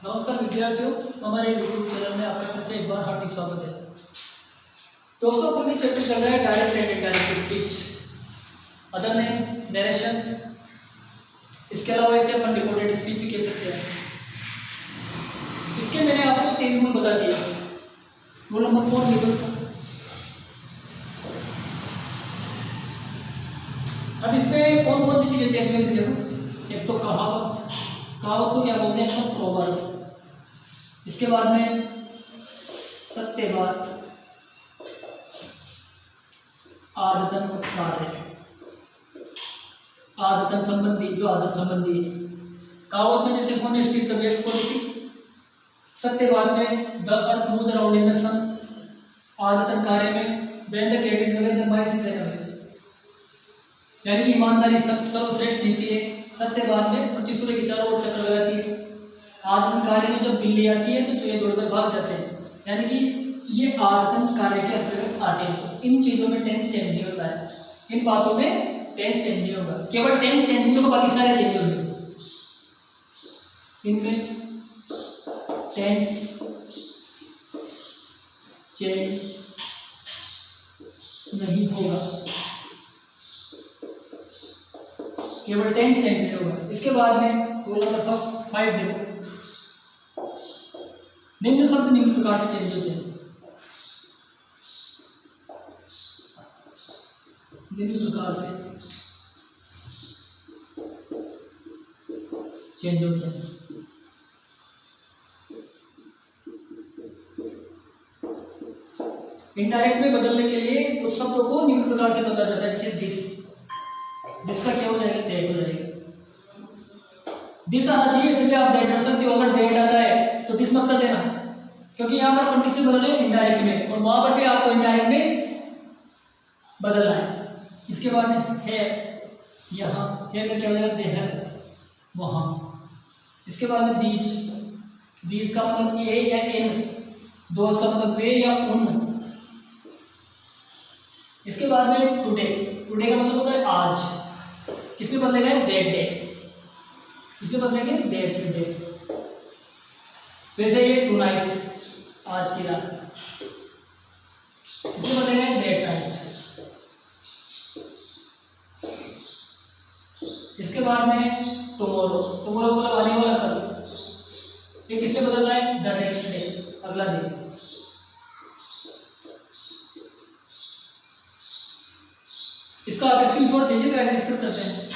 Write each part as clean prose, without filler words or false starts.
नमस्कार विद्यार्थियों, हमारे यूट्यूब चैनल में आपका फिर से एक बार हार्दिक स्वागत है। दोस्तों, अपनी चैप्टर चल रहा है direct and indirect speech, other name narration. इसके अलावा इसे अपन रिकॉर्डेड स्पीच भी कह सकते हैं। इसके मैंने आपको 3 रूल बता दिया। रूल नंबर 4 लिखो। अब इसमें कौन कौन सी चीजें चेंज हुई देखो। एक तो कहावत को क्या बोलते हैं, प्रोवर्ब। इसके बाद में सत्य बात, आदतन कार्य, आदतन संबंधी, जो आदत संबंधी है। कहावत में जैसे honesty is the best policy, सत्य बात में the earth moves around in the sun, आदतन कार्य में when the cat is away the mice is away. यानी कि ईमानदारी सर्वश्रेष्ठ नीति है। सत्य बात में पति सूर्य के चारों ओर चक्कर लगाती है। आदतन कार्य में जब बिल्ली आती है तो चूहे दौड़कर भाग जाते हैं। यानी कि ये आदतन कार्य के अंतर्गत आते हैं। इन चीजों में टेंस चेंज नहीं होता है, इन बातों में टेंस चेंज नहीं होगा। केवल टेंस चेंज नहीं होगा, बाकी सारे चेंज होंगे। इनमें टेंस चेंज नहीं होगा, केवल टेंस चेंज नहीं होगा। इसके बाद में रूल नंबर 5 देखो। निम्न शब्द निम्न प्रकार से चेंज होते हैं। निम्न प्रकार से चेंज होते हैं। इनडायरेक्ट में बदलने के लिए कुछ शब्दों को निम्न प्रकार से बदला जाता है। जैसे दिस का क्या हो जाएगा, दैट हो जाएगा। दिस आना चाहिए, जब आप दैट कर सकते हो। अगर दैट आता है तो दिस मत कर देना, क्योंकि यहाँ पर कंडीशन बदल है इनडायरेक्ट में, और वहां पर भी आपको इनडायरेक्ट में बदलना है। इसके बाद में है, यहाँ है का क्या हो जाएगा, देहर, वहाँ। इसके बाद में दीज का मतलब ए या इन, दोस्त का मतलब वे या उन। इसके बाद में टुडे का मतलब होता है आज। किसमें बदलेगा, दैट डे, इसमें बदलेंगे दैट डे। वैसे ये टुनाइट, आज की रात, इसमें बदलेगा दैट नाइट। इसके बाद में टुमारो मतलब आने वाला कल। ये किससे बदलना है, द नेक्स्ट डे, अगला दिन। इसका आप स्क्रीनशॉट लीजिए, पहले डिस्कस करते हैं।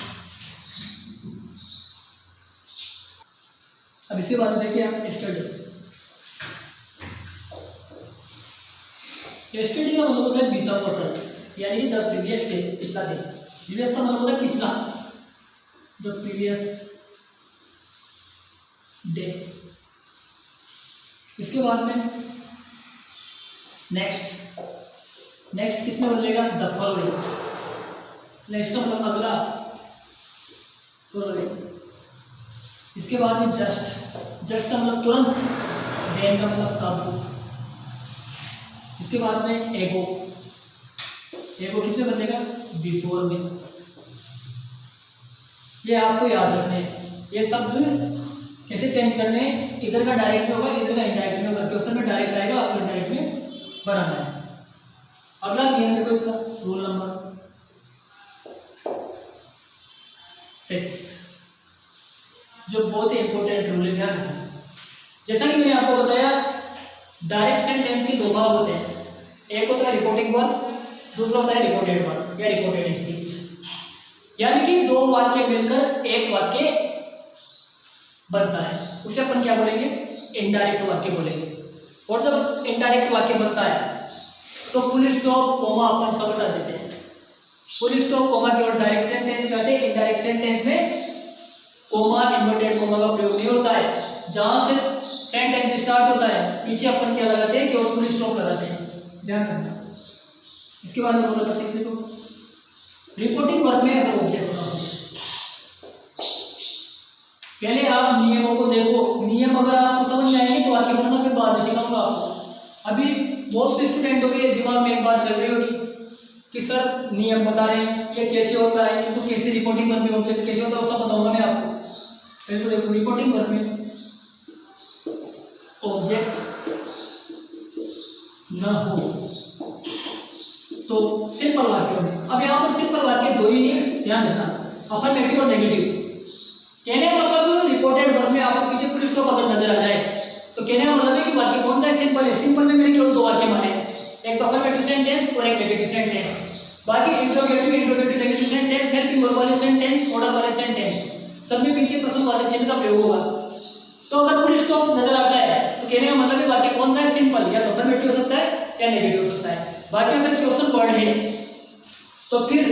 अब इसके बाद में देखिए आप यस्टरडे का मतलब होता है बीता हुआ कल, यानी कि द प्रीवियस डे, पिछला दिन। प्रीवियस का मतलब होता है पिछला, द प्रीवियस डे। इसके बाद में नेक्स्ट किसमें बदलेगा, द फॉलोइंग। नेक्स्ट का मतलब अगला, फॉलोइंग। इसके बाद में जस्ट का मतलब तुरंत, देन का मतलब तब। इसके बाद में एगो किसमें बदलेगा, बिफोर में। ये आपको याद रखने हैं। ये शब्द कैसे चेंज करने हैं, इधर का डायरेक्ट में होगा, इधर का इनडायरेक्ट में होगा। क्वेश्चन में डायरेक्ट आएगा, आपको इनडायरेक्ट में बनाना है। अगला नियम देखो इसका, रूल नंबर 6, जो बहुत ही इंपॉर्टेंट रूल है, ध्यान रखना। जैसा कि मैंने आपको बताया, डायरेक्ट सेंटेंस के 2 भाग होते हैं। एक होता है रिपोर्टिंग वर्ब, दूसरा होता है रिपोर्टेड वर्ब या रिपोर्टेड स्पीच। यानी कि 2 वाक्य मिलकर एक वाक्य बनता है, उसे अपन क्या बोलेंगे, इनडायरेक्ट वाक्य बोलेंगे। और जब इनडायरेक्ट वाक्य बनता है तो फुल स्टॉप कोमा अपन सब बता देते हैं। फुल स्टॉप कोमा केवल डायरेक्ट सेंटेंस में आते हैं। इनडायरेक्ट सेंटेंस में कोमा, इन्वर्टेड कोमा का प्रयोग नहीं होता है। जहां से सेंटेंस स्टार्ट होता है पीछे अपन क्या लगाते हैं, केवल फुल स्टॉप लगाते हैं, ध्यान रखना। इसके बाद में बोला सकते हो रिपोर्टिंग वर्ब में अगर ऑब्जेक्ट होना हो, पहले आप नियमों को देखो। नियम अगर आपको समझ में आएंगे तो वाक्य बनना फिर बाद में सिखाऊंगा आपको। अभी बहुत से स्टूडेंटों के दिमाग में एक बात चल रही होगी कि सर नियम बता रहे हैं, ये कैसे होता है, इनको कैसे रिपोर्टिंग वर्ब में ऑब्जेक्ट कैसे होता है, वो सब बताऊंगा मैं आपको। पहले तो देखो रिपोर्टिंग वर्ब में ऑब्जेक्ट न हो तो सिंपल वाक्य में। अब यहाँ पर सिंपल वाक्य दो ही है, ध्यान देना, अफर्मेटिव और नेगेटिव। कहने का मतलब रिपोर्टेड वर्ब में आपको पीछे फुल स्टॉप अगर नजर आ जाए तो कहने का मतलब है कि वाक्य कौन सा है, सिंपल है। सिंपल में मैंने केवल दो वाक्य माने, एक तो अफर्मेटिव सेंटेंस और एक नेगेटिव सेंटेंस। बाकी interrogative, negative sentence, helping verb वाले सेंटेंस, ऑर्डर वाले सेंटेंस, सब में पीछे प्रश्नवाचक चिन्ह का प्रयोग होगा। तो अगर फुल स्टॉप नजर आता है तो कहने का मतलब है वाक्य कौन सा है, सिंपल, या तो अफर्मेटिव हो सकता है या नेगेटिव हो सकता है। बाकी अगर क्वेश्चन वर्ड है तो फिर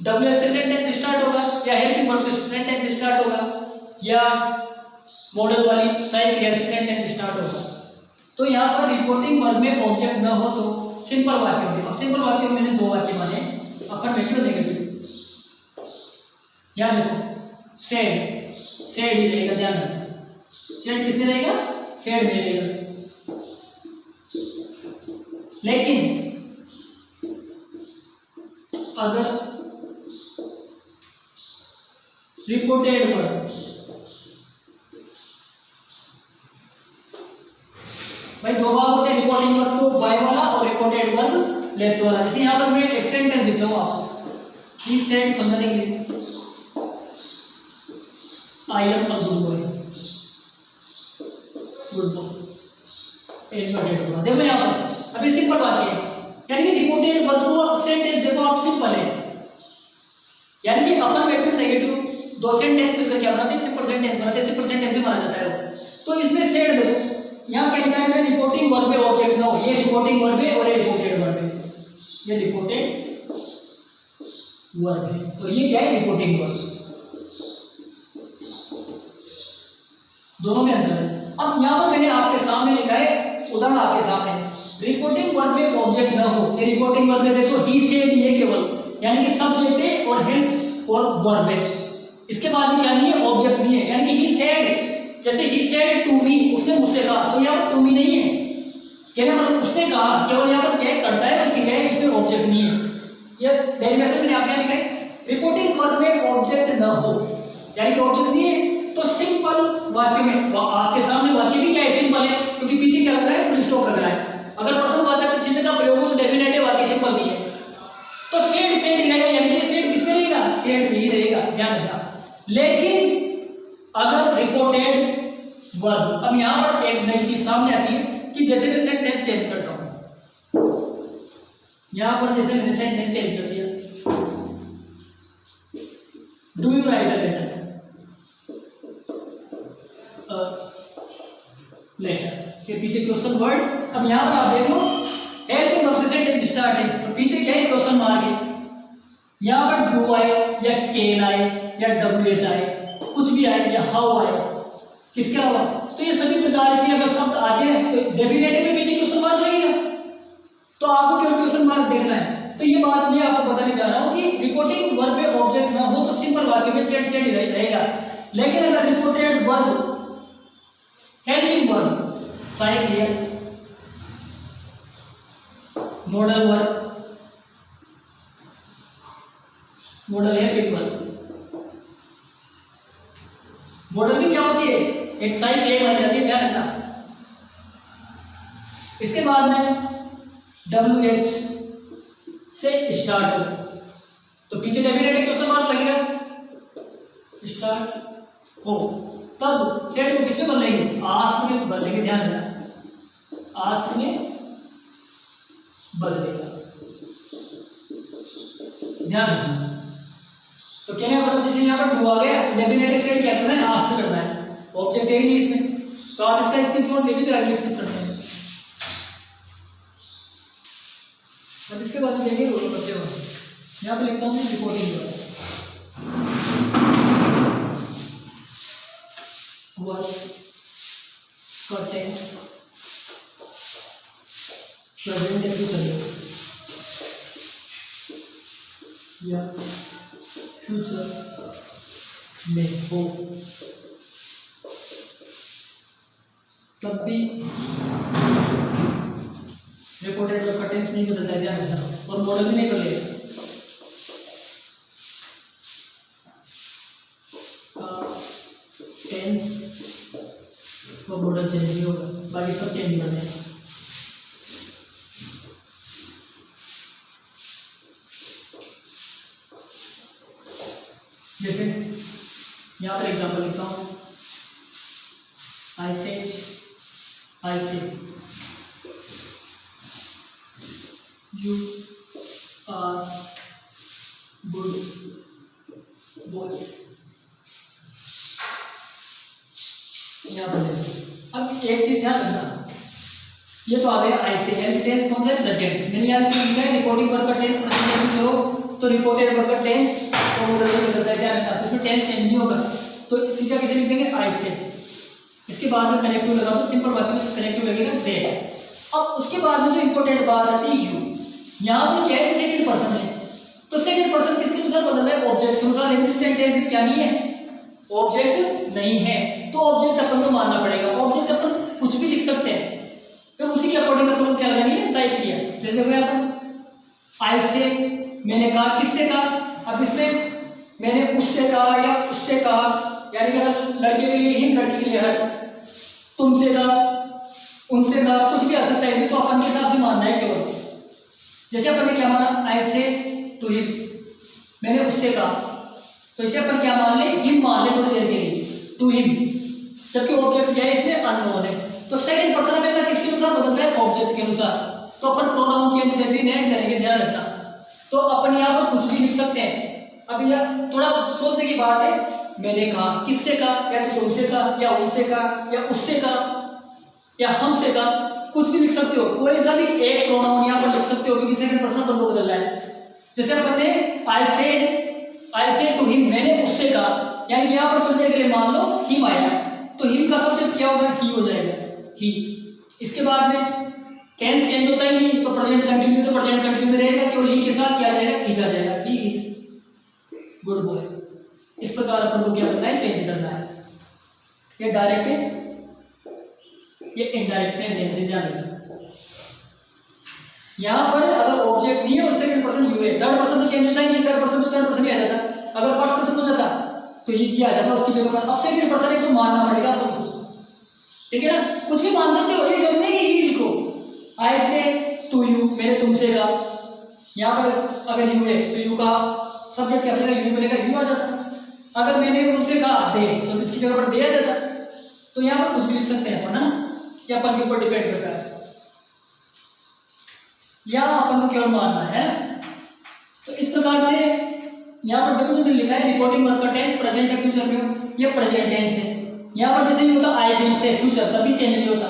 डब्ल्यूएस से सेंटेंस स्टार्ट होगा, या हेल्पिंग वर्ब से सेंटेंस स्टार्ट होगा, या मॉडल वाली सहायक क्रिया से सेंटेंस स्टार्ट होगा। तो यहाँ पर रिपोर्टिंग वर्ब में ऑब्जेक्ट न हो तो सिंपल वाक्य होंगे। अब सिंपल वाक्य में मैंने दो वाक्य माने, अफर्मेटिव और नेगेटिव। याद रखो, सेड ही रहेगा, ध्यान रखो, सेड किसमें रहेगा, सेड में रहेगा। लेकिन अगर रिपोर्टेड वर्ब, भाई दो भाग होते हैं रिपोर्टिंग वर्ब, तो बाय वाला और रिपोर्टेड वर्ब लेफ्ट वाला। जैसे यहाँ पर मैं एक सेंटेंस देता हूँ आपको, इस सेंटेंस समझने के लिए, आई am a good boy, good boy, देखो यहाँ पर अभी सिंपल बात है, यानी कि रिपोर्टेड वर्ब को सेंटेंस देखो आप सिंपल है, यानी कि अफर्मेटिव नेगेटिव दो सेंटेंस मिलकर क्या बनाते हैं, सिंपल सेंटेंस बनाते हैं, सिंपल सेंटेंस भी माना जाता है। तो इसमें सेड देखो, यहाँ क्या लिखा है, रिपोर्टिंग वर्ब में ऑब्जेक्ट ना हो, ये रिपोर्टिंग वर्ब है और ये रिपोर्टेड वर्ब है, ये रिपोर्टेड वर्ब है और ये क्या है, रिपोर्टिंग वर्ब, दोनों में अंतर है। अब यहाँ पर मैंने आपके सामने लिखा है उदाहरण, आपके सामने रिपोर्टिंग वर्ब में ऑब्जेक्ट ना हो, ये रिपोर्टिंग वर्ब में देखो ही सेड, ये केवल यानी कि सब्जेक्ट है और हेल्प और वर्ब है, इसके बाद में क्या नहीं है, ऑब्जेक्ट नहीं है। यानी कि ही सेड, जैसे ही सेड टू मी, उसने मुझसे कहा, तो यहाँ पर टू मी नहीं है, कहने मतलब उसने कहा, केवल यहाँ पर क्या करता है, क्रिया है, इसमें ऑब्जेक्ट नहीं है। ये डेरिवेशन मैंने आपने लिखा है, रिपोर्टिंग वर्ब में ऑब्जेक्ट न हो, यानी कि ऑब्जेक्ट नहीं है, तो सिंपल वाक्य में आपके सामने वाक्य भी क्या है, सिंपल है, क्योंकि पीछे क्या लग रहा है, फुल स्टॉप लग रहा है। अगर प्रश्नवाचक चिन्ह का प्रयोग हो तो डेफिनेट है वाक्य सिंपल नहीं है, तो सेड रहेगा, यानी कि सेड किसमें रहेगा, सेड नहीं रहेगा, ध्यान रखना। लेकिन अगर रिपोर्टेड वर्ब, अब यहाँ पर एक नई चीज सामने आती है कि जैसे मैं सेंटेंस चेंज करता हूँ, यहाँ पर जैसे मैंने सेंटेंस चेंज कर दिया, do you write a letter, letter के पीछे क्वेश्चन वर्ड। अब यहाँ पर आप देखो हेल्पिंग वर्ब से सेंटेंस स्टार्ट है, तो पीछे क्या है, क्वेश्चन मार्क है। यहाँ पर डू आए या केन आए या डब्ल्यूएच आए, कुछ भी आए, या हाउ आए, किसके अलावा, तो ये सभी प्रकार के अगर शब्द आते हैं तो डेफिनेटली में पीछे क्वेश्चन मार्क लगेगा, तो आपको केवल क्वेश्चन मार्क देखना है। तो ये बात मैं आपको बताने जा रहा हूँ कि रिपोर्टिंग वर्ब में ऑब्जेक्ट ना हो तो सिंपल वाक्य में सेड रहेगा। लेकिन अगर रिपोर्टेड वर्ब, हेल्पिंग वर्ब, सहायक क्रिया, modal verb, model helping verb, model में क्या होती है, एक सहायक क्रिया मानी जाती है, ध्यान रखना। इसके बाद में WH से स्टार्ट हो तो पीछे डेफिनेटली क्वेश्चन मार्क लगेगा, स्टार्ट हो, तब सेड को किसमें बदलेंगे, आस्क में बदलेंगे, ध्यान रखना, आस्क में बदलेगा, ध्यान रखना। तो कहने का मतलब जैसे यहाँ पर डू आ गया, डेफिनेटली सेड क्या करना है, आस्क करना है, ऑब्जेक्ट है ही नहीं इसमें, तो आप इसका स्क्रीनशॉट लीजिए, फिर अगली चीज करते हैं। अब इसके बाद देखिए रोल करते हो, यहाँ पे लिखता हूँ reporting verb, content present tense या फ्यूचर में हो, तब भी रिपोर्टेड वर्ब का टेंस नहीं बदल जाएगा और मॉडल भी नहीं बदलेगा। टेंस और मॉडल चेंज नहीं होगा, बाकी सब चेंज कर दें। जैसे यहाँ पर एग्जाम्पल लिखता हूँ, आई से यू आर गुड बॉय। यहाँ पर अब एक चीज ध्यान रखना, ये तो आ गया आई से, टेंस कौन सा है? प्रेजेंट। मैंने यहाँ लिखा है रिपोर्टिंग वर्ब का टेंस प्रेजेंट हो तो रिपोर्टेड वर्ब का टेंस और मॉडल में बदलता है, ध्यान रखना। तो इसमें टेंस चेंज नहीं होगा, तो सीधा कैसे लिख देंगे? आई से। इसके बाद में कनेक्टिव लगा तो सिंपल बात है, कनेक्टिव लगेगा दे। अब उसके बाद में जो इंपॉर्टेंट बात आती है यू, यहाँ पर क्या है? सेकंड पर्सन है, तो सेकंड पर्सन किसके अनुसार बदल रहा है? ऑब्जेक्ट के अनुसार। लेकिन सेंटेंस में क्या नहीं है? ऑब्जेक्ट नहीं है, तो ऑब्जेक्ट अपन को मानना पड़ेगा। ऑब्जेक्ट अपन कुछ भी लिख सकते हैं, फिर उसी के अकॉर्डिंग अपन को क्या लगानी है? साइड किया। जैसे देखो यहाँ पर आई से मैंने कहा, किससे कहा? अब इसमें मैंने उससे कहा या उससे कहा, यानी कि लड़के के लिए ही, लड़की के लिए हर, तुमसे कहा, उनसे कहा, कुछ भी आ सकता है, तो अपन के हिसाब से मानना है केवल। जैसे अपन ने क्या माना? आई से टू हिम, मैंने उससे कहा, तो इसे अपन क्या मान ले? हिम मान ले थोड़ी देर के लिए, टू हिम, जबकि ऑब्जेक्ट क्या है इसमें? अननोन है। तो सेकंड पर्सन हमेशा किसके अनुसार बदलता है? ऑब्जेक्ट के अनुसार। तो अपन प्रोनाउन चेंज करके नहीं करेंगे, ध्यान रखना। तो अपन यहाँ पर कुछ भी लिख सकते हैं। अब यह थोड़ा सोचने की बात है, मैंने कहा, किससे कहा? या तो तुमसे कहा, या उनसे कहा, या उससे कहा, या हमसे कहा, कुछ भी लिख सकते हो। कोई सा भी एक प्रोनाउन यहाँ पर लिख सकते हो, क्योंकि सेकंड पर्सन अपन को बदल रहा है। जैसे अपन ने आई से टू हिम, मैंने उससे कहा, यानी कि यहाँ पर कुछ देर के लिए मान लो हिम आया, तो हिम का सब्जेक्ट क्या होगा? ही हो जाएगा, ही। इसके बाद में टेंस चेंज होता ही नहीं, तो प्रेजेंट कंटिन्यू, तो प्रेजेंट कंटिन्यू में रहेगा, केवल ही के साथ क्या आ जाएगा? इज आ जाएगा, ही इज गुड बॉय। इस प्रकार अपन को क्या करना है? चेंज करना है। ये डायरेक्ट है, ये इनडायरेक्ट सेंटेंस है, ध्यान रखना। यहाँ पर अगर ऑब्जेक्ट नहीं है और सेकंड पर्सन यू है, थर्ड पर्सन तो चेंज होता ही नहीं, थर्ड पर्सन तो थर्ड पर्सन ही आ जाता। अगर फर्स्ट पर्सन हो जाता तो ये क्या आ जाता उसकी जगह पर। अब सेकंड पर्सन है तो मानना पड़ेगा अपन को, ठीक है ना? कुछ भी मान सकते हो, ये जरूरी नहीं कि ही लिखो। आई से टू यू, मैंने तुमसे कहा, यहाँ पर अगर यू है तो यू का सब्जेक्ट क्या बनेगा? यू बनेगा, यू आ जाता। अगर मैंने उनसे कहा दे, तो इसकी जगह पर दे आ जाता। तो यहाँ पर कुछ भी लिख सकते हैं अपन, है ना? क्या अपन के ऊपर डिपेंड करता है, या अपन को केवल मानना है। तो इस प्रकार से यहाँ पर देखो जो लिखा है रिपोर्टिंग वर्ब का टेंस प्रेजेंट है, फ्यूचर में, ये प्रेजेंट टेंस है। यहाँ पर जैसे ये होता आई विल से फ्यूचर, कभी चेंज नहीं होता,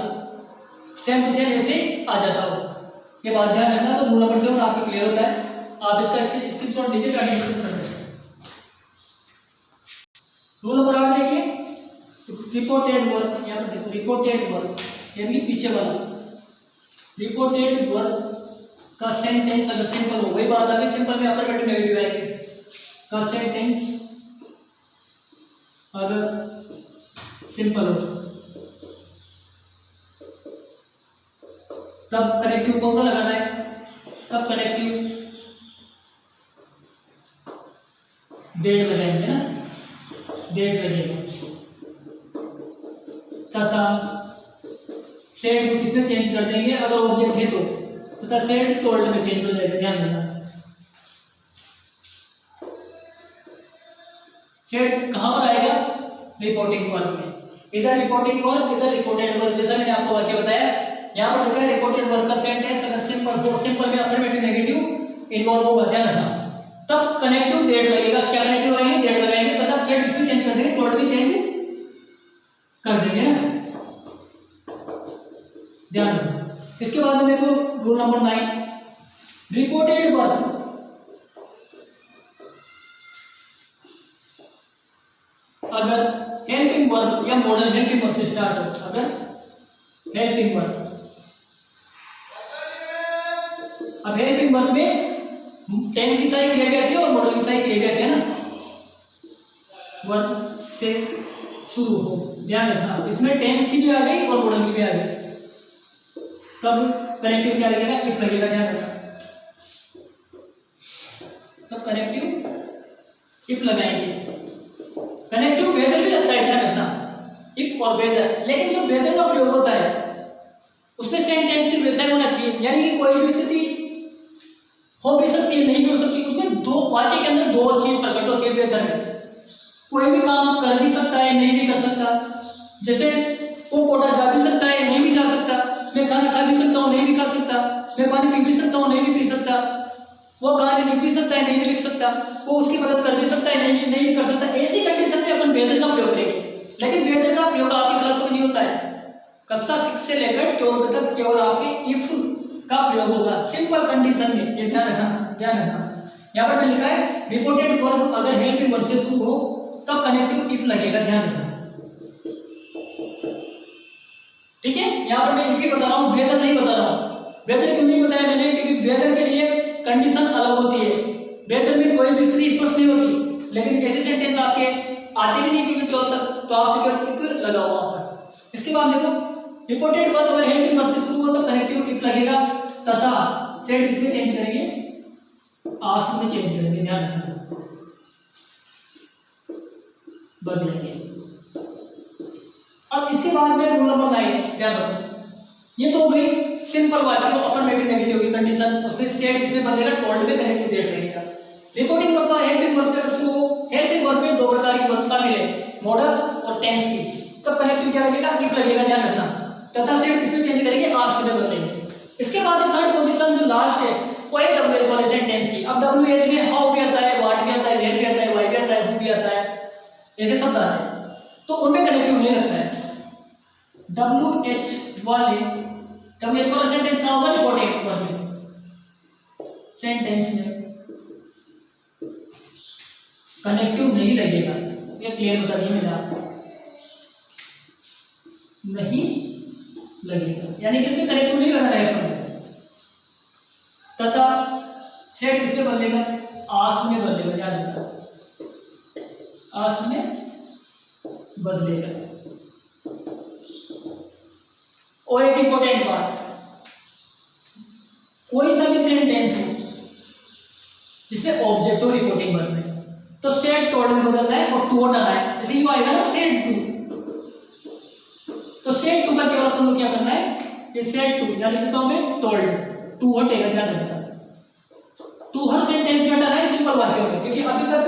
सेम टू सेम ऐसे आ जाता हो। ये बात ध्यान रखना। तो रूल नंबर 7 आपको क्लियर होता है, आप इसका स्क्रीनशॉट लीजिए, डिस्कस कर लें। रूल नंबर 8 देखिए, रिपोर्टेड वर्ब। यहाँ पर देखो रिपोर्टेड वर्ब, यानी पीछे वाला रिपोर्टेड वर्ब का सेंटेंस अगर सिंपल हो, वही बात आ गई, सिंपल में अफर्मेटिव नेगेटिव आएगी। का सेंटेंस अगर सिंपल हो तब कनेक्टिव कौन सा लगाना है? तब कनेक्टिव डेट लगाएंगे ना, डेट लगेगा। तथा सेड को किसमें चेंज कर देंगे? अगर ऑब्जेक्ट है तो तथा सेड टोल्ड में चेंज हो जाएगा, ध्यान रखना। सेड कहां पर आएगा? रिपोर्टिंग वर्ब में, इधर रिपोर्टिंग वर्ब, इधर रिपोर्टेड वर्ब। जैसा मैंने आपको वाक्य बताया, यहाँ पर लिखा है रिपोर्टेड वर्ब का सेंटेंस अगर सिंपल हो, सिंपल में अफर्मेटिव नेगेटिव इन्वॉल्व होगा, ध्यान रखना। तब कनेक्टिव डेट लगेगा। क्या कनेक्टिव लगाएंगे? डेट लगाएंगे, तथा सेड इसमें चेंज कर देंगे, टोल्ड भी चेंज कर देंगे ना, ध्यान रखना। इसके बाद में देखो रूल नंबर 9, रिपोर्टेड वर्ब अगर हेल्पिंग वर्ब या मॉडल हेल्पिंग वर्ब से स्टार्ट हो, अगर हेल्पिंग वर्ब, अब हेल्पिंग वर्ब में टेंस की सारी क्रिया भी आती है और मॉडल की सारी क्रिया भी आती है ना, वर्ब से शुरू हो, ध्यान रखना। इसमें टेंस की भी आ गई और मॉडल की भी आ गई, तब कनेक्टिव क्या लगेगा? इफ लगेगा, ध्यान रखना। तब कनेक्टिव इफ लगाएंगे। कनेक्टिव वेदर भी लगता है, ध्यान रखना। इफ और वेदर, लेकिन जो वेदर का प्रयोग होता है उसमें सेंटेंस की वैसा होना चाहिए, यानी कि कोई भी स्थिति हो भी सकती है, नहीं भी हो सकती, उसमें दो वाक्य के अंदर दो चीज प्रकट होती है। वेदर में कोई भी काम कर भी सकता है, नहीं भी कर सकता, जैसे वो कोटा जा भी सकता है, नहीं भी जा सकता, मैं खाना खा भी सकता हूँ, नहीं भी खा सकता, मैं पानी पी भी सकता हूँ, नहीं भी पी सकता, वो कहानी लिख भी सकता है, नहीं भी लिख सकता, वो उसकी मदद कर भी सकता है, नहीं भी कर सकता। ऐसी कंडीशन में अपन वेदर का प्रयोग करेंगे, लेकिन वेदर का प्रयोग आपकी क्लास में नहीं होता है। कक्षा 6 से लेकर 12 तक केवल आपके इफ का प्रयोग होगा सिंपल कंडीशन में, ये ध्यान रखना। यहाँ पर लिखा है रिपोर्टेड वर्ब अगर हेल्पिंग वर्ब से शुरू हो तब कनेक्टिव इफ लगेगा, ध्यान रखना, ठीक है। यहाँ पर मैं इफ ही बता रहा हूँ, वेदर नहीं बता रहा हूँ। वेदर क्यों नहीं बताया मैंने, क्योंकि वेदर के लिए कंडीशन अलग होती है। वेदर में कोई भी स्थिति स्पष्ट नहीं होती, लेकिन ऐसे सेंटेंस आपके आते भी नहीं क्योंकि 12 तक, तो आप केवल इफ लगा हुआ पर। इसके बाद देखो रिपोर्टेड वर्ब अगर हेल्पिंग वर्ब से शुरू हो तो कनेक्टिव इफ लगेगा, तथा सेट किसमें चेंज करेंगे, आस्क में चेंज करेंगे, ध्यान रखना, बदलेंगे। अब इसके बाद में रूल नंबर 9, ध्यान रखो, ये तो हो गई सिंपल वाक्य, अफर्मेटिव नेगेटिव की कंडीशन, उसमें सेट किसमें बदलेगा, टोल्ड में कनेक्टिव देट लगेगा। रिपोर्टिंग वर्ब का हेल्पिंग वर्ब से शुरू हो, हेल्पिंग वर्ब में दो प्रकार की वर्ब शामिल है, मॉडल और टेंस की, तो कनेक्टिव क्या लगेगा, इफ लगेगा, ध्यान रखना, तथा सेट किसमें चेंज करेंगे, आस्क में बदलेंगे। इसके बाद थर्ड पोजीशन जो लास्ट है वो है डब्ल्यूएच वाले सेंटेंस की। अब डब्ल्यूएच में हाउ भी आता है, व्हाट भी आता है, वेयर भी आता है, व्हाई भी आता है, हु भी आता है, ऐसे शब्द आते हैं, तो उनमें कनेक्टिव नहीं लगता है। डब्ल्यूएच वाला सेंटेंस कहाँ होगा, रिपोर्टिंग वर्ब में, सेंटेंस में कनेक्टिव नहीं लगेगा, ये क्लियर बता दिया मैंने आपको, नहीं लगेगा, यानी कि इसमें कनेक्टिव नहीं लगा है अपन, तथा सेट किसमें बदलेगा, आस्क में बदलेगा, ध्यान रखना, आस्क में बदलेगा। और एक इंपॉर्टेंट बात, कोई सा भी सेंटेंस हो जिसमें ऑब्जेक्ट हो रिपोर्टिंग वर्ब में, तो सेट टोल्ड में बदलना है और टू हटाना है। जैसे ये आएगा ना सेट टू, तो सेट टू का केवल अपन को क्या करना है, ये सेट टू या लिखता हूं मैं टोल्ड, टू हटेगा, ध्यान रखना, टू हर सेंटेंस में हटाना है सिंपल वाक्यों में, क्योंकि अभी तक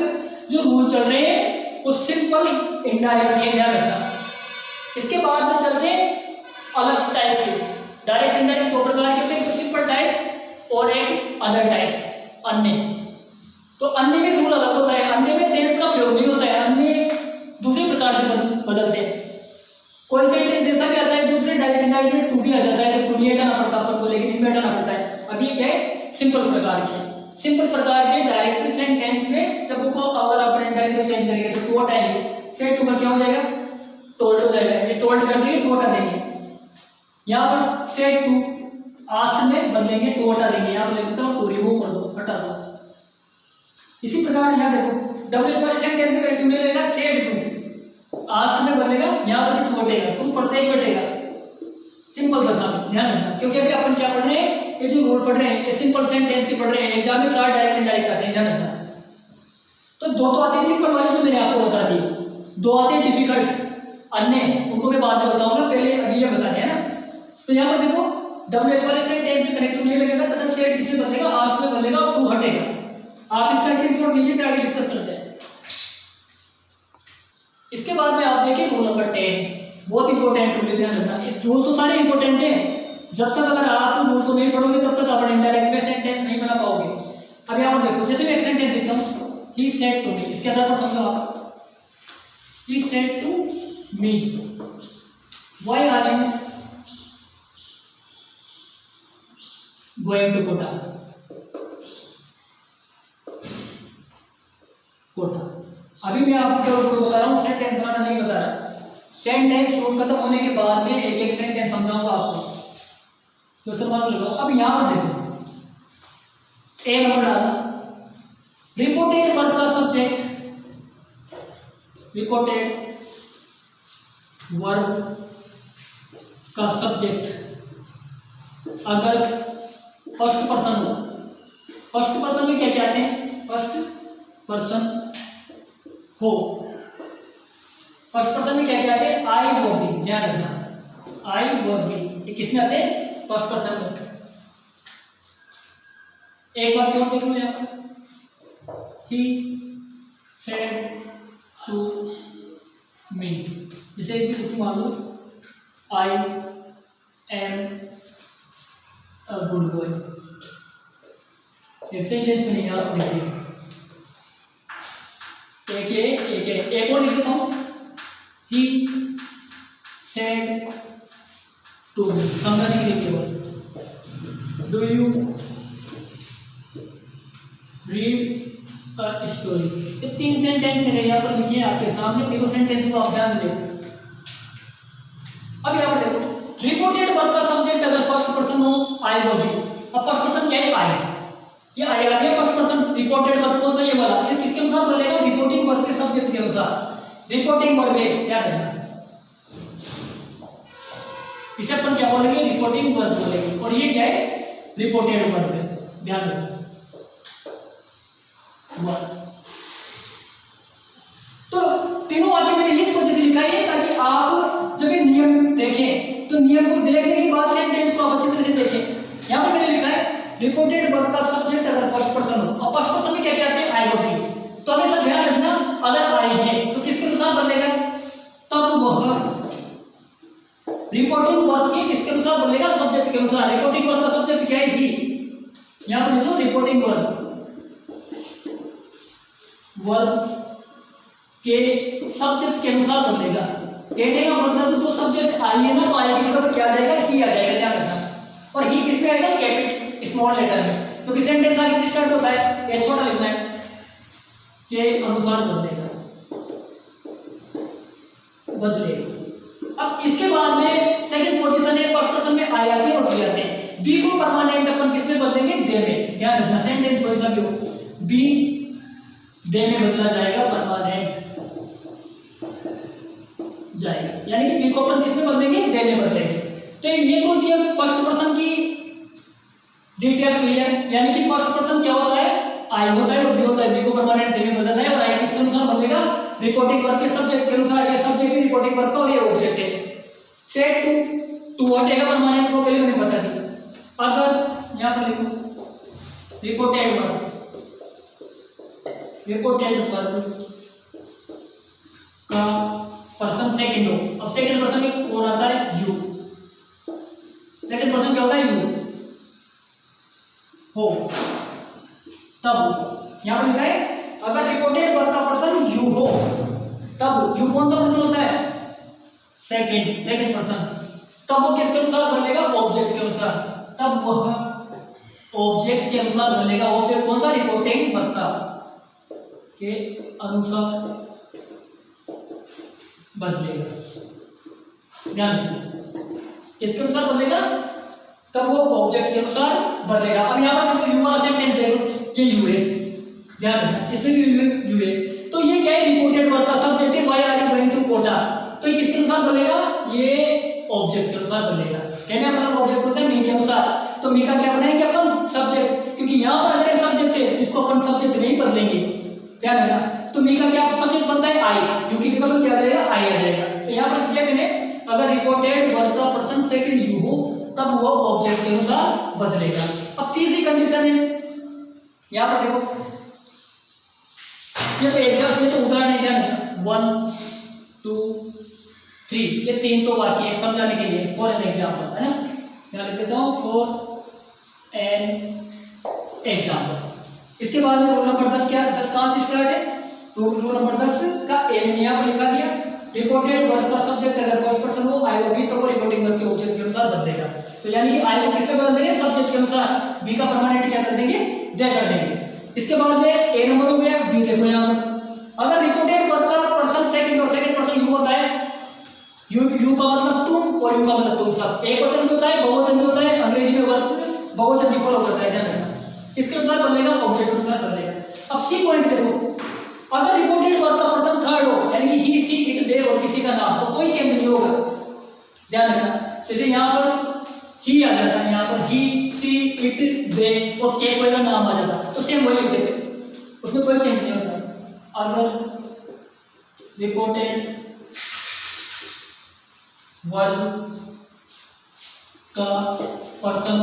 जो रूल चल रहे हैं वो सिंपल इनडायरेक्ट है, ध्यान रखना। इसके बाद में चलते हैं अलग टाइप के, डायरेक्ट इनडायरेक्ट दो प्रकार के होते हैं, एक सिंपल टाइप और एक अदर टाइप, अन्य। तो अन्य में रूल अलग होता है, अन्य में टेंस का प्रयोग नहीं होता है, अन्य दूसरे प्रकार से बदलते हैं। कोई सेंटेंस जैसा भी आता है दूसरे डायरेक्ट इनडायरेक्ट में टू भी आ जाता है, तो टू नहीं हटाना पड़ता अपन को, लेकिन इनमें हटाना पड़ता है। अब ये क्या है, सिंपल प्रकार के, सिंपल प्रकार के डायरेक्ट सेंटेंस में जब उनको अगर अपन इनडायरेक्ट में चेंज करेंगे तो टू हटाएंगे, सेट टू का क्या हो जाएगा, टोल्ड हो जाएगा, ये टोल्ड कर देंगे, टू हटा देंगे। यहाँ पर सेट टू आस्क में बदलेंगे, टू हटा देंगे, यहाँ पर लिख देता हूँ टू रिमूव कर दो, हटा दो। इसी प्रकार यहाँ देखो डब्ल्यूएच वाले सेंटेंस में कनेक्टिव नहीं रहेगा, सेट टू आस्क में बदलेगा, यहाँ पर टू हटेगा, टू पढ़ते ही बैठेगा, सिंपल भाषा में, ध्यान रखना, क्योंकि अभी अपन क्या पढ़ रहे हैं, ये जो रूल पढ़ रहे हैं ये सिंपल सेंटेंस के पढ़ रहे हैं, एग्जाम में 4 डायरेक्ट इनडायरेक्ट आते हैं, ध्यान रखना। तो दो तो आते हैं सिंपल वाले जो मैंने आपको बता दी, दो आते हैं डिफिकल्ट अन्य, उनको मैं बाद में बताऊंगा, पहले अभी ये बताने हैं ना। तो यहाँ पर देखो डब्ल्यूएच वाले सेंटेंस में कनेक्टिव नहीं लगेगा, तथा सेट किसमें बदलेगा, आस्क में बदलेगा और टू हटेगा। आप इसका स्क्रीनशॉट लीजिए, फिर आगे डिस्कस करते हैं। इसके बाद में आप देखिए रूल नंबर 10, बहुत इंपॉर्टेंट रूल है, ध्यान रखना। ये रूल तो सारे इंपॉर्टेंट हैं, जब तक अगर आप रूल को नहीं पढ़ोगे तब तक आप इनडायरेक्ट में सेंटेंस नहीं बना पाओगे। अब यहाँ पर देखो, जैसे मैं एक सेंटेंस लिखता हूँ, ही सेड टू मी, इसके आधार पर समझो आप, he said to me why are you going to Kota, Kota. अभी मैं आपको क्या बता रहा हूँ, सेंटेंस बनाना नहीं बता रहा, सेंटेंस रूल खत्म होने के बाद में एक एक सेंटेंस समझाऊंगा आपको, तो सवाल लगाओ। अब यहाँ पर देखो, ए नंबर डाला, रिपोर्टेड वर्ब का सब्जेक्ट, रिपोर्टेड वर्ब का सब्जेक्ट अगर फर्स्ट पर्सन हो, फर्स्ट पर्सन में क्या कहते हैं, फर्स्ट पर्सन हो, फर्स्ट पर्सन में क्या क्या आते हैं, आई वो भी, ध्यान रखना, आई वो भी ये किसमें आते हैं, फर्स्ट पर्सन में। एक बात और देख लो यहाँ पर, ही सेड टू मी, जैसे कुछ मान लो I am a good boy, एक सेंटेंस में नहीं आप देखिए, एक और लिख देता हूँ, ही सेड टू मी, समझाने के लिए केवल, do you read a story, ये 3 सेंटेंस मैंने यहाँ पर लिखे हैं आपके सामने, तीनों सेंटेंस को आप ध्यान से देखो। अब यहाँ पर देखो, रिपोर्टेड वर्ब का सब्जेक्ट अगर फर्स्ट पर्सन हो आई वो भी, अब फर्स्ट पर्सन क्या है, आई, ये आई आ गया फर्स्ट पर्सन, रिपोर्टेड वर्ब कौन सा ये वाला, ये किसके अनुसार बदलेगा, रिपोर्टिंग वर्ब के सब्जेक्ट के अनुसार, रिपोर्टिंग वर्ब है, क्या करना इसे अपन क्या बोलेंगे, रिपोर्टिंग वर्ब बोलेंगे, और ये क्या है, रिपोर्टेड वर्ब है, ध्यान रखो। तो तीनों वाक्य मैंने इस वजह से लिखा है ताकि आप जब ये नियम देखें तो नियम को देखने के बाद सेंटेंस को आप अच्छी तरह से देखें। यहाँ पर मैंने लिखा है रिपोर्टेड वर्ब का सब्जेक्ट अगर फर्स्ट पर्सन हो, और फर्स्ट पर्सन में क्या क्या आते हैं, आई और भी, तो हमेशा ध्यान रखना अगर आई है तो किसके अनुसार बदलेगा, तब वह रिपोर्टिंग वर्ब के किसके अनुसार बदलेगा, सब्जेक्ट के अनुसार। रिपोर्टिंग वर्ब का सब्जेक्ट क्या है, ही, यहाँ पर लिख लो रिपोर्टिंग वर्ब के सब्जेक्ट के अनुसार बदलेगा, कहने का मतलब जो सब्जेक्ट आई है ना, तो आई की जगह पर क्या आ जाएगा, ही आ जाएगा, ध्यान रखना। और ही किसमें आएगा, कैपिटल स्मॉल लेटर में, क्योंकि सेंटेंस आगे से स्टार्ट होता है, ये छोटा लिखना है, के अनुसार बदलेगा। अब इसके बाद में सेकंड पोजीशन है, फर्स्ट पर्सन में आई आते हैं और बी आते हैं, बी को परमानेंट अपन किसमें बदलेंगे, दे में, ध्यान रखना, सेंटेंस कोई सा भी हो, बी दे में बदला जाएगा, परमानेंट जाएगा, यानी कि बी को अपन किसमें बदलेंगे, दे में बदलेंगे। तो ये तो दिया फर्स्ट पर्सन की डिटेल क्लियर, यानी कि फर्स्ट पर्सन क्या होता है, आई होता है और बी होता है, बी को परमानेंट दे में बदलना है, और आई किसके अनुसार बदलेगा, रिपोर्टिंग वर्ब के सब्जेक्ट के अनुसार, ये सब्जेक्ट है रिपोर्टिंग वर्ब का और ये ऑब्जेक्ट है। सेट टू हटेगा परमानेंट को, पहले मैंने बता दिया। अगर यहां पर लिखो रिपोर्टेड वर्ब का पर्सन सेकंड हो, अब सेकंड पर्सन में कौन आता है, यू, सेकंड पर्सन क्या होता है, यू हो, तब यहां पर लिखा है अगर रिपोर्टेड वर्ब का पर्सन यू हो, तब यू कौन सा पर्सन होता है, सेकंड पर्सन, तब वो किसके अनुसार बदलेगा, ऑब्जेक्ट के अनुसार, तब वह ऑब्जेक्ट के अनुसार बदलेगा, ऑब्जेक्ट कौन सा, रिपोर्टिंग वर्ब का के अनुसार बदलेगा, ध्यान रखना, किसके अनुसार बदलेगा, तब वो ऑब्जेक्ट के अनुसार बदलेगा। अब यहाँ पर देखो यू वाला सेंटेंस देखो, ये यू है, ध्यान रखना, इसमें भी यू है, तो ये क्या है, रिपोर्टेड वर्ब का सब्जेक्ट है, why are you going to Kota, तो ये किसके अनुसार बदलेगा, ये ऑब्जेक्ट के अनुसार बदलेगा, कहने का मतलब ऑब्जेक्ट कौन सा, मी के अनुसार, तो मी का क्या बनाएंगे अपन, सब्जेक्ट, क्योंकि यहाँ पर अगर सब्जेक्ट है तो इसको अपन सब्जेक्ट में ही बदलेंगे, ध्यान रखना, तो मी का क्या सब्जेक्ट बनता है, आई, यू की जगह पर क्या आ जाएगा, आई आ जाएगा। तो यहाँ पर क्या मैंने, अगर रिपोर्टेड वर्ब का पर्सन सेकंड यू हो, तब वो ऑब्जेक्ट के अनुसार बदलेगा। अब तीसरी कंडीशन है, यहाँ पर देखो, ये तो एग्जाम्पल, ये तो उदाहरण है, ध्यान रखना, 1 2 3, ये 3 तो वाक्य है समझाने के लिए, फॉर एन एग्जाम्पल, है ना, यहाँ लिख देता हूँ फॉर एन एग्जाम्पल। इसके बाद में रूल नंबर 10 क्या, 10 कहाँ से स्टार्ट है, रूल नंबर 10 का ए मैंने यहाँ पर लिखा दिया, रिपोर्टेड वर्ब का सब्जेक्ट अगर फर्स्ट पर्सन हो, आई और बी, तो वो रिपोर्टिंग वर्ब के ऑब्जेक्ट के अनुसार बदलेगा, तो यानी कि आई को किस पे बदल देंगे, सब्जेक्ट के अनुसार, बी का परमानेंट क्या कर देंगे, दे कर देंगे। इसके बाद में ए नंबर हो गया, बी देखो यहाँ पर, अगर रिपोर्टेड वर्ब का पर्सन सेकंड और सेकंड पर्सन यू होता है, यू का मतलब तुम और यू का मतलब तुम सब, एक वचन भी होता है, बहुवचन भी होता है, अंग्रेजी में वर्ब बहुवचन भी फॉलो करता है, ध्यान रखना, इसके अनुसार बदलेगा, ऑब्जेक्ट के अनुसार बदलेगा। अब सी पॉइंट देखो, अगर रिपोर्टेड वर्ब का पर्सन थर्ड हो, यानी कि ही सी इट दे और किसी का नाम, तो कोई चेंज नहीं होगा, ध्यान रखना, जैसे यहाँ पर ही आ जाता है, यहाँ पर ही सी इट दे और के कोई का नाम आ जाता, तो सेम वही लिख देते, उसमें कोई चेंज नहीं होता। अगर रिपोर्टेड वर्ब का पर्सन।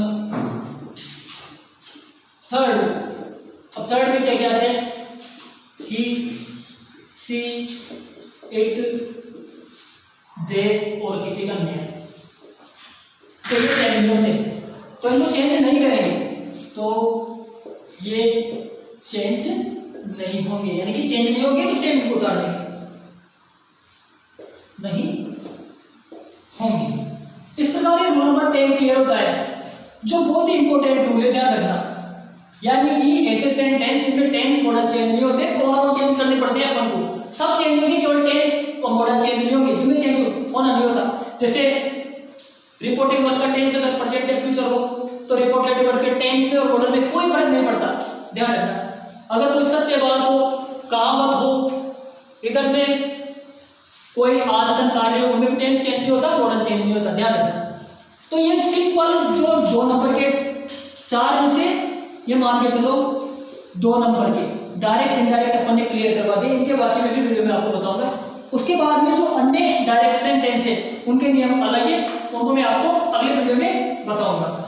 थर्ड, अब थर्ड में क्या क्या आते हैं? ही, सी, इट, दे और किसी का नेम। तो ये चेंज होते हैं, तो इनको चेंज नहीं करेंगे तो ये चेंज नहीं होंगे, यानी कि चेंज नहीं होंगे तो सेम इनको उतार देंगे, नहीं होंगे। इस प्रकार ये रूल नंबर 10 क्लियर होता है, जो बहुत ही इंपॉर्टेंट रूल है, ध्यान रखना। यानी कि ऐसे सेंटेंस इनमें टेंस मॉडल चेंज नहीं होते, प्रोनाउन चेंज करने पड़ते हैं अपन को, सब चेंज होंगे, केवल टेंस और मॉडल चेंज नहीं होंगे, जिनमें चेंज होना नहीं होता। जैसे रिपोर्टिंग वर्ब का टेंस अगर प्रेजेंट या फ्यूचर हो तो रिपोर्टेड वर्ब के टेंस में और मॉडल में कोई फर्क नहीं पड़ता, ध्यान रखना। अगर कोई सत्य बात हो, कहावत हो, इधर से कोई आदतन कार्य हो, उनमें टेंस चेंज नहीं होता, मॉडल चेंज नहीं होता, ध्यान रखना। तो ये सिंपल जो 2 नंबर के 4 में से ये मान के चलो 2 नंबर के डायरेक्ट इनडायरेक्ट अपन ने क्लियर करवा दिए, इनके बाकी मैं भी वीडियो में आपको बताऊंगा। उसके बाद में जो अन्य डायरेक्ट सेंटेंस है उनके नियम अलग है, उनको मैं आपको अगले वीडियो में बताऊंगा।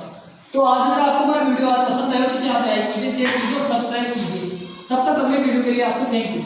तो आज अगर आपको हमारा वीडियो आज पसंद आया तो इसे आप लाइक कीजिए, शेयर कीजिए और सब्सक्राइब कीजिए। तब तक अगले वीडियो के लिए आपको थैंक यू।